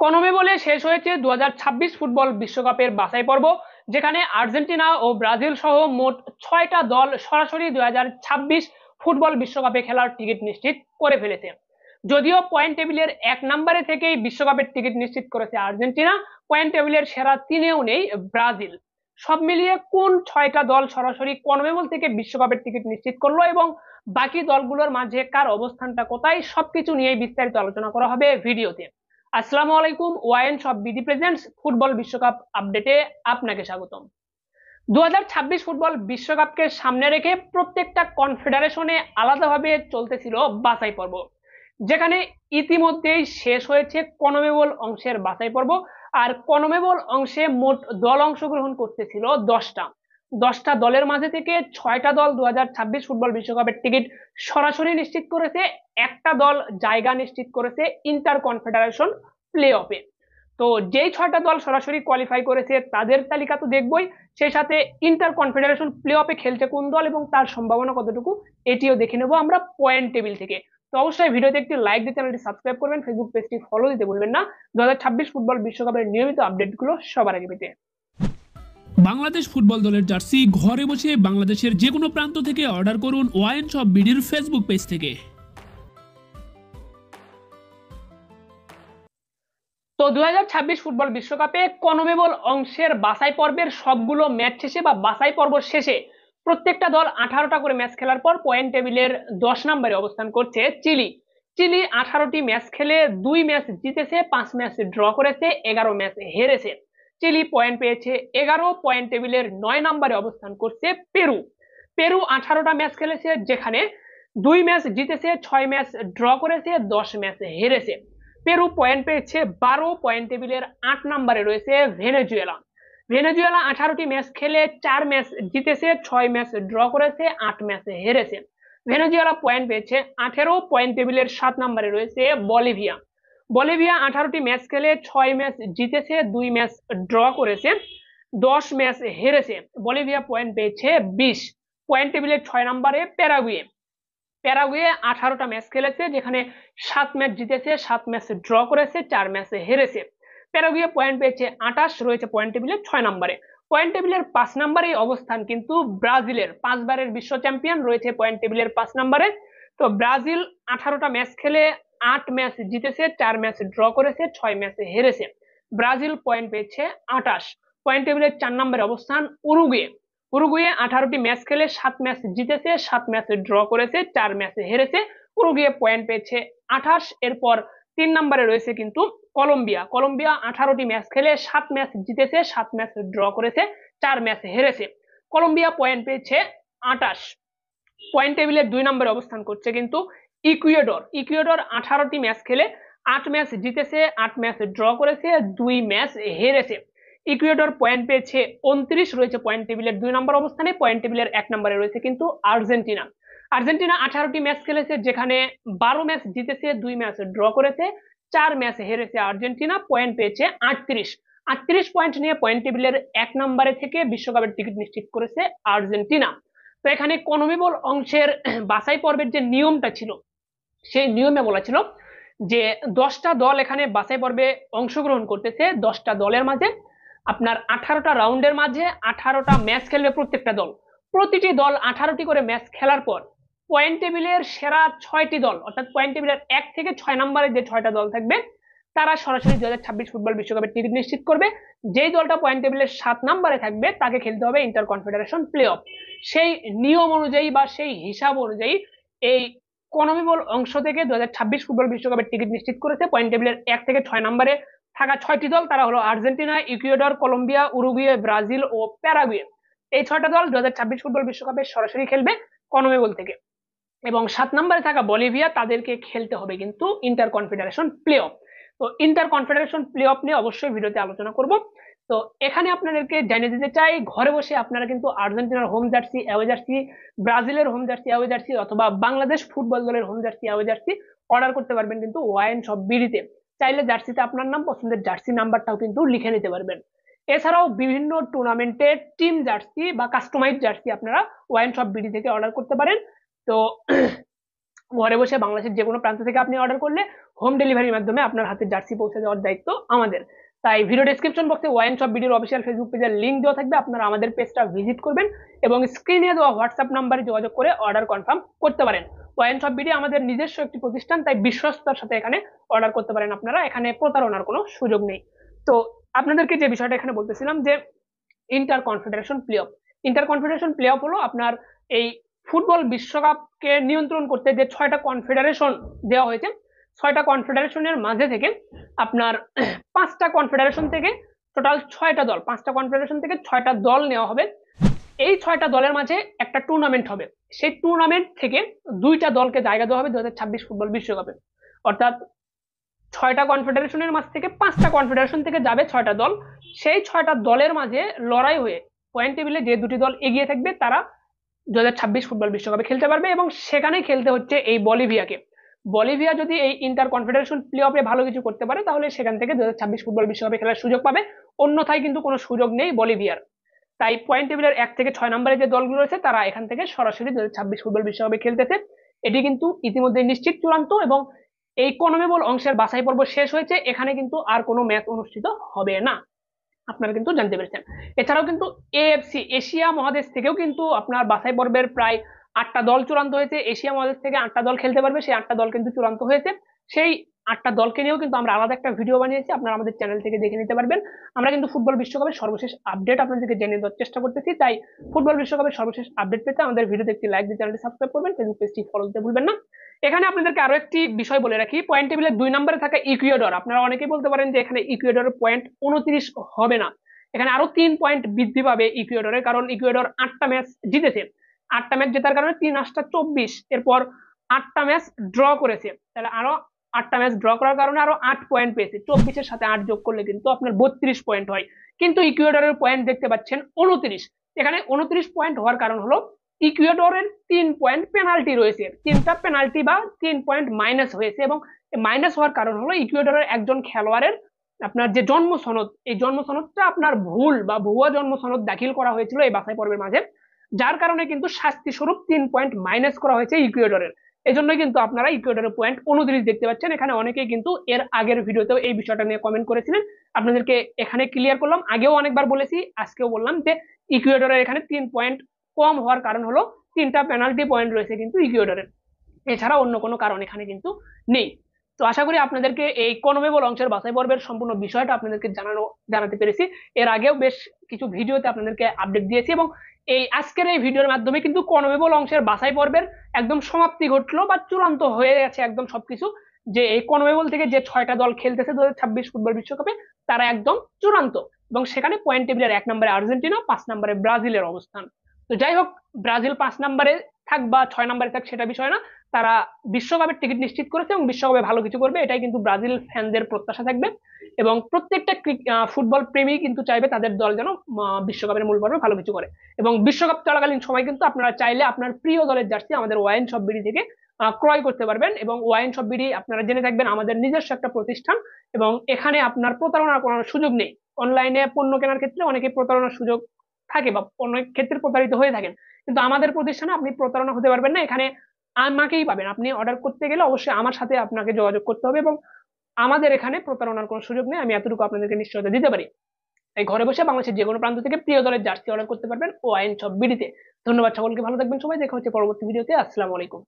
কনমে বলে শেষ হয়েছে 2026 ফুটবল বিশ্বকাপের বাছাই পর্ব, যেখানে আর্জেন্টিনা ও ব্রাজিল সহ মোট 6টা দল সরাসরি 2026 ফুটবল বিশ্বকাপে খেলার টিকিট নিশ্চিত করে ফেলেছে। যদিও পয়েন্ট টেবিলের 1 নম্বরে থেকেই বিশ্বকাপের টিকিট নিশ্চিত করেছে আর্জেন্টিনা, পয়েন্ট টেবিলের সেরা 3-এও নেই ব্রাজিল। সব মিলিয়ে কোন 6টা দল সরাসরি কনমেবল থেকে বিশ্বকাপের টিকিট নিশ্চিত করলো এবং বাকি দলগুলোর মাঝে কার অবস্থানটা কোথায়, সবকিছু নিয়ে বিস্তারিত আলোচনা করা হবে ভিডিওতে। আসসালামু আলাইকুম, ওয়াইন সব বিডি প্রেজেন্টস ফুটবল বিশ্বকাপ আপডেটে আপনাকে স্বাগতম। 2026 ফুটবল বিশ্বকাপকে সামনে রেখে প্রত্যেকটা কনফেডারেশনে আলাদাভাবে চলতেছিল বাছাই পর্ব, যেখানে ইতিমধ্যেই শেষ হয়েছে কনমেবল অংশের বাছাই পর্ব। আর কনমেবল অংশে মোট দল অংশগ্রহণ করতেছিল 10টা দলের মাঝে থেকে 6টা দল 2026 ফুটবল বিশ্বকাপের টিকিট সরাসরি নিশ্চিত করেছে, একটা দল জায়গা নিশ্চিত করেছে ইন্টার কনফেডারেশন প্লে অফে। তো যেই 6টা দল সরাসরি কোয়ালিফাই করেছে তাদের তালিকা তো দেখবই, সেই সাথে ইন্টার কনফেডারেশন প্লে অফে খেলছে কোন দল এবং তার সম্ভাবনা কতটুকু এটিও দেখে নেবো আমরা পয়েন্ট টেবিল থেকে। তো অবশ্যই ভিডিওতে একটি লাইক দিয়ে চ্যানেলটি সাবস্ক্রাইব করবেন, ফেসবুক পেজটি ফলো দিতে ভুলবেন না 2026 ফুটবল বিশ্বকাপের নিয়মিত আপডেটগুলো সবার আগে পেতে। বাংলাদেশ ফুটবল দলের জার্সি ঘরে বসে বাংলাদেশের যে কোনো প্রান্ত থেকে অর্ডার করুন ওয়াইন শপ বিডির ফেসবুক পেজ থেকে। তো 2026 ফুটবল বিশ্বকাপে কনমেবল অংশের বাছাই পর্বের সবগুলো ম্যাচ শেষে বা বাছাই পর্ব শেষে প্রত্যেকটা দল 18টা করে ম্যাচ খেলার পর পয়েন্ট টেবিলের 10 নম্বরে অবস্থান করছে চিলি। চিলি 18টি ম্যাচ খেলে 2 ম্যাচ জিতেছে, 5 ম্যাচ ড্র করেছে, 11 ম্যাচ হেরেছে। চিলি পয়েন্ট পেয়েছে 11, পয়েন্ট টেবিলের 9 নম্বরে অবস্থান করছে পেরু। পেরু 18টা ম্যাচ খেলেছে, যেখানে 2 ম্যাচ জিতেছে, 6 ম্যাচ ড্র করেছে, 10 ম্যাচ হেরেছে। পেরু পয়েন্ট পেয়েছে 12, পয়েন্ট টেবিলের 8 নম্বরে রয়েছে ভেনেজুয়েলা। ভেনেজুয়েলা 18টি ম্যাচ খেলে 4 ম্যাচ জিতেছে, 6 ম্যাচ ড্র করেছে, 8 ম্যাচ হেরেছে। ভেনেজুয়েলা পয়েন্ট পেয়েছে 18, পয়েন্ট টেবিলের 7 নম্বরে রয়েছে বলিভিয়া। বলিভিয়া 18টি ম্যাচ খেলে 6 ম্যাচ জিতেছে, 2 ম্যাচ ড্র করেছে, 10 ম্যাচ হেরেছে। বলিভিয়া পয়েন্ট পেয়েছে 20, পয়েন্ট টেবিলের 6 নম্বরে প্যারাগুয়ে। প্যারাগুয়ে 18টা ম্যাচ খেলেছে, যেখানে 7 ম্যাচ জিতেছে, 7 ম্যাচ ড্র করেছে, 4 ম্যাচ হেরেছে। প্যারাগুয়ে পয়েন্ট পেয়েছে 28, রয়েছে পয়েন্ট টেবিলের 6 নম্বরে। পয়েন্ট টেবিলের 5 নম্বরে অবস্থান কিন্তু ব্রাজিলের, 5বারের বিশ্ব চ্যাম্পিয়ন, রয়েছে পয়েন্ট টেবিলের 5 নম্বরে। তো ব্রাজিল 18টা ম্যাচ খেলে 8 ম্যাচ জিতেছে, 4 ম্যাচ ড্র করেছে, 6 ম্যাচ হেরেছে। ব্রাজিল পয়েন্ট পেয়েছে 28, পয়েন্ট টেবিলের 4 নম্বরে অবস্থান উরুগুয়ে। উরুগুয়ে 18টি ম্যাচ খেলে 7 ম্যাচ জিতেছে, 7 ম্যাচ ড্র করেছে, 4 ম্যাচ হেরেছে। উরুগুয়ে পয়েন্ট পেয়েছে 28। এরপর 3 নম্বরে রয়েছে কিন্তু কলম্বিয়া। কলম্বিয়া 18টি ম্যাচ খেলে 7 ম্যাচ জিতেছে, 7 ম্যাচ ড্র করেছে, 4 ম্যাচ হেরেছে। কলম্বিয়া পয়েন্ট পেয়েছে 28, পয়েন্ট টেবিলের 2 নম্বরে অবস্থান করছে কিন্তু ইকুয়েডর। ইকুয়েডর 18টি ম্যাচ খেলে 8 ম্যাচ জিতেছে, 8 ম্যাচ ড্র করেছে, 2 ম্যাচ হেরেছে। ইকুয়েডর পয়েন্ট পেয়েছে 29, রয়েছে পয়েন্ট টেবিলের 2 নম্বর অবস্থানে। পয়েন্ট টেবিলের 1 নম্বরে রয়েছে কিন্তু আর্জেন্টিনা। আর্জেন্টিনা 18টি ম্যাচ খেলেছে, যেখানে 12 ম্যাচ জিতেছে, 2 ম্যাচ ড্র করেছে, 4 ম্যাচ হেরেছে। আর্জেন্টিনা পয়েন্ট পেয়েছে 38 পয়েন্ট নিয়ে পয়েন্ট টেবিলের 1 নম্বরে থেকে বিশ্বকাপের টিকিট নিশ্চিত করেছে আর্জেন্টিনা। তো এখানে কনমেবল অংশের বাছাই পর্বের যে নিয়মটা ছিল, সেই নিয়মে বলা ছিল যে 10টা দল এখানে বাছাই পর্বে অংশগ্রহণ করতেছে। 10টা দলের মাঝে আপনার 18টা রাউন্ডের মাঝে 18টা ম্যাচ খেলবে প্রত্যেকটা দল। প্রতিটি দল 18টি করে ম্যাচ খেলার পর পয়েন্ট টেবিলের সেরা 6টি দল, অর্থাৎ পয়েন্ট টেবিলের 1 থেকে 6 নম্বরে যে 6টা দল থাকবে, তারা সরাসরি 2026 ফুটবল বিশ্বকাপের টিকিট নিশ্চিত করবে। যেই দলটা পয়েন্ট টেবিলের 7 নম্বরে থাকবে তাকে খেলতে হবে ইন্টার কনফেডারেশন প্লে অফ। সেই নিয়ম অনুযায়ী বা সেই হিসাব অনুযায়ী এই কনমেবল অংশ থেকে 2026 ফুটবল বিশ্বকাপের টিকিট নিশ্চিত করেছে পয়েন্ট টেবিলের 1 থেকে 6 নম্বরে থাকা 6টি দল। তারা হলো Argentina, Ecuador, Colombia, Uruguay, Brazil ও প্যারাগুয়ে। এই 6টা দল 2026 ফুটবল বিশ্বকাপে সরাসরি খেলবে কনমেবল থেকে। এবং 7 নম্বরে থাকা বলিভিয়া, তাদেরকে খেলতে হবে কিন্তু ইন্টার কনফেডারেশন প্লে অফ। তো ইন্টার কনফেডারেশন প্লে অফ নিয়ে অবশ্যই ভিডিওতে আলোচনা করব। তো এখানে আপনাদেরকে জানিয়ে দিতে চাই, ঘরে বসে আপনারা কিন্তু আর্জেন্টিনার হোম জার্সি, অ্যাওয়ে জার্সি, ব্রাজিলের হোম জার্সি, অ্যাওয়ে জার্সি, অথবা বাংলাদেশ ফুটবল দলের home jersey, away jersey order করতে পারবেন কিন্তু ওয়াইন শপ বিডিতে। চাইলে জার্সিতে আপনার নাম, পছন্দের জার্সি নাম্বারটাও কিন্তু লিখে নিতে পারবেন। এছাড়াও বিভিন্ন টুর্নামেন্টের টিম জার্সি বা কাস্টমাইজ জার্সি আপনারা ওয়াইন শপ বিডি থেকে অর্ডার করতে পারেন। তো ঘরে বসে বাংলাদেশের যে কোনো প্রান্ত থেকে আপনি অর্ডার করলে হোম ডেলিভারির মাধ্যমে আপনার হাতে জার্সি পৌঁছে দেওয়ার দায়িত্ব আমাদের। তাই ভিডিও ডেসক্রিপশন বক্সে ওয়াইন শপ বিডির অফিসিয়াল ফেসবুক পেজের লিংক দেওয়া থাকবে, আপনারা আমাদের পেজটা ভিজিট করবেন এবং স্ক্রিনে দেওয়া হোয়াটসঅ্যাপ নাম্বারে যোগাযোগ করে অর্ডার কনফার্ম করতে পারেন। ওয়াইন শপ বিডি আমাদের নিজস্ব একটি প্রতিষ্ঠান, তাই বিশ্বস্ততার সাথে এখানে অর্ডার করতে পারেন আপনারা, এখানে প্রতারণার কোনো সুযোগ নেই। তো আপনাদেরকে যে বিষয়টা এখানে বলতেছিলাম যে inter confederation play of. Inter confederation play of হলো আপনার এই ফুটবল বিশ্বকাপকে নিয়ন্ত্রণ করতে যে 6টা কনফেডারেশন দেওয়া হয়েছে, 6টা কনফেডারেশনের মাঝে থেকে আপনার 5টা কনফেডারেশন থেকে টোটাল 6টা দল, 5টা কনফেডারেশন থেকে 6টা দল নেওয়া হবে। এই 6টা দলের মাঝে একটা টুর্নামেন্ট হবে, সেই টুর্নামেন্ট থেকে 2টা দলকে জায়গা দেওয়া হবে 2026 ফুটবল বিশ্বকাপে। অর্থাৎ 6টা কনফেডারেশনের মাঝ থেকে 5টা কনফেডারেশন থেকে যাবে 6টা দল, সেই 6টা দলের মাঝে লড়াই হয়ে পয়েন্ট টেবিলে যে দুটি দল এগিয়ে থাকবে তারা 2026 ফুটবল বিশ্বকাপে খেলতে পারবে, এবং সেখানে খেলতে হচ্ছে এই বলিভিয়াকে। বলিভিয়া যদি এই ইন্টার কনফেডারেশন প্লে অফে ভালো কিছু করতে পারে তাহলে সেখান থেকে 2026 ফুটবল বিশ্বকাপে খেলার সুযোগ পাবে, অন্যথায় কিন্তু কোনো সুযোগ নেই বলিভিয়ার। তাই পয়েন্ট টেবিলের 1 থেকে 6 নম্বরে যে দলগুলো রয়েছে তারা এখান থেকে সরাসরি 2026 ফুটবল বিশ্বকাপে খেলতেছে। এটি কিন্তু ইতিমধ্যে নিশ্চিত চূড়ান্ত, এবং এই কনমেবল অংশের বাছাই পর্ব শেষ হয়েছে, এখানে কিন্তু আর কোনো ম্যাচ অনুষ্ঠিত হবে না, আপনারা কিন্তু জানতে পেরেছেন। এছাড়াও কিন্তু এএফসি এশিয়া মহাদেশ থেকেও কিন্তু আপনার বাছাই পর্বের প্রায় 8টা দল চূড়ান্ত হয়েছে, এশিয়া মহাদেশ থেকে 8টা দল খেলতে পারবে, সেই 8টা দল কিন্তু চূড়ান্ত হয়েছে। সেই 8টা দলকে নিয়েও কিন্তু আমরা আলাদা একটা ভিডিও বানিয়েছি, আপনারা আমাদের চ্যানেল থেকে দেখে নিতে পারবেন। আমরা কিন্তু ফুটবল বিশ্বকাপের সর্বশেষ আপডেট আপনাদেরকে জেনে দেওয়ার চেষ্টা করতেছি, তাই ফুটবল বিশ্বকাপের সর্বশেষ আপডেট পেতে আমাদের ভিডিওতে একটি লাইক দিয়ে চ্যানেলটি সাবস্ক্রাইব করবেন, ফেসবুক পেজটি ফলো দিতে ভুলবেন না। এখানে আপনাদেরকে আরো একটি বিষয় বলে রাখি, পয়েন্ট টেবিলের 2 নম্বরে থাকা ইকুয়েডর, আপনারা অনেকেই বলতে পারেন যে এখানে ইকুয়েডরের পয়েন্ট 29 হবে না, এখানে আরো 3 পয়েন্ট বৃদ্ধি পাবে ইকুয়েডরের, কারণ ইকুয়েডর 8টা ম্যাচ জিতেছে, 8টা ম্যাচ জেতার কারণে 3 8 24, এরপর 8টা ম্যাচ ড্র করেছে, তাহলে আরো 8টা ম্যাচ ড্র করার কারণে আরো 8 পয়েন্ট পেয়েছে, 24-এর সাথে 8 যোগ করলে কিন্তু আপনার 32 পয়েন্ট হয়। কিন্তু ইকুয়েডরের পয়েন্ট দেখতে পাচ্ছেন 29। এখানে 29 পয়েন্ট হওয়ার কারণ হলো ইকুয়েডরের 3 পয়েন্ট পেনাল্টি রয়েছে, 3টা পেনাল্টি বা 3 পয়েন্ট মাইনাস হয়েছে, এবং মাইনাস হওয়ার কারণ হলো ইকুয়েডরের একজন খেলোয়াড়ের আপনার যে জন্ম সনদ, এই জন্ম সনদটা আপনার ভুল বা ভুয়া জন্ম সনদ দাখিল করা হয়েছিল এই বাছাই পর্বের মাঝে, যার কারণে কিন্তু শাস্তি স্বরূপ 3 পয়েন্ট মাইনাস করা হয়েছে ইকুয়েডরের। এই জন্যই কিন্তু আপনারা ইকুয়েডরের পয়েন্ট 29 দেখতে পাচ্ছেন। এখানে অনেকেই কিন্তু এর আগের ভিডিওতেও এই বিষয়টা নিয়ে কমেন্ট করেছিলেন, আপনাদেরকে এখানে ক্লিয়ার করলাম, আগেও অনেকবার বলেছি আজকেও বললাম যে ইকুয়েডরের এখানে 3 পয়েন্ট কম হওয়ার কারণ হলো 3টা পেনাল্টি পয়েন্ট রয়েছে কিন্তু ইকুয়েডরের, এছাড়া অন্য কোনো কারণ এখানে কিন্তু নেই। তো আশা করি আপনাদেরকে এই কনমেবল অংশের বাছাই পর্বের সম্পূর্ণ বিষয়টা আপনাদেরকে জানাতে পেরেছি। এর আগেও বেশ কিছু ভিডিওতে আপনাদেরকে আপডেট দিয়েছি, এবং এই আজকের এই ভিডিওর মাধ্যমে কিন্তু কনমেবল অংশের বাছাই পর্বের একদম সমাপ্তি ঘটলো বা চূড়ান্ত হয়ে গেছে একদম সবকিছু, যে এই কনমেবল থেকে যে 6টা দল খেলতেছে 2026 ফুটবল বিশ্বকাপে তারা একদম চূড়ান্ত, এবং সেখানে পয়েন্ট টেবিলের 1 নম্বরে আর্জেন্টিনা, 5 নম্বরে ব্রাজিলের অবস্থান। তো যাই হোক, ব্রাজিল 5 নম্বরে থাক বা 6 নম্বরে থাক সেটা বিষয় না, তারা বিশ্বকাপের টিকিট নিশ্চিত করেছে এবং বিশ্বকাপে ভালো কিছু করবে, এটাই কিন্তু ব্রাজিল ফ্যানদের প্রত্যাশা থাকবে, এবং প্রত্যেকটা ফুটবল প্রেমী কিন্তু চাইবে তাদের দল যেন বিশ্বকাপের মূল পর্বে ভালো কিছু করে। এবং বিশ্বকাপ চলাকালীন সময় কিন্তু আপনারা চাইলে আপনার প্রিয় দলের জার্সি আমাদের ওয়াইন শপ বিডি থেকে ক্রয় করতে পারবেন। এবং ওয়াইন শপ বিডি আপনারা জেনে থাকবেন আমাদের নিজস্ব একটা প্রতিষ্ঠান, এবং এখানে আপনার প্রতারণার কোনো সুযোগ নেই। অনলাইনে পণ্য কেনার ক্ষেত্রে অনেকে প্রতারণার সুযোগ থাকে বা অনেক ক্ষেত্রে প্রতারিত হয়ে থাকেন, কিন্তু আমাদের প্রতিষ্ঠানে আপনি প্রতারণা হতে পারবেন না, এখানে আমাকেই পাবেন। আপনি অর্ডার করতে গেলে অবশ্যই আমার সাথে আপনাকে যোগাযোগ করতে হবে, এবং আমাদের এখানে প্রতারণার কোনো সুযোগ নেই, আমি এতটুকু আপনাদেরকে নিশ্চয়তা দিতে পারি। তাই ঘরে বসে বাংলাদেশের যে কোনো প্রান্ত থেকে প্রিয় দলের জার্সি অর্ডার করতে পারবেন ওয়াইন শপ বিডিতে। ধন্যবাদ সকলকে, ভালো থাকবেন সবাই, দেখা হচ্ছে পরবর্তী ভিডিওতে। আসসালামু আলাইকুম।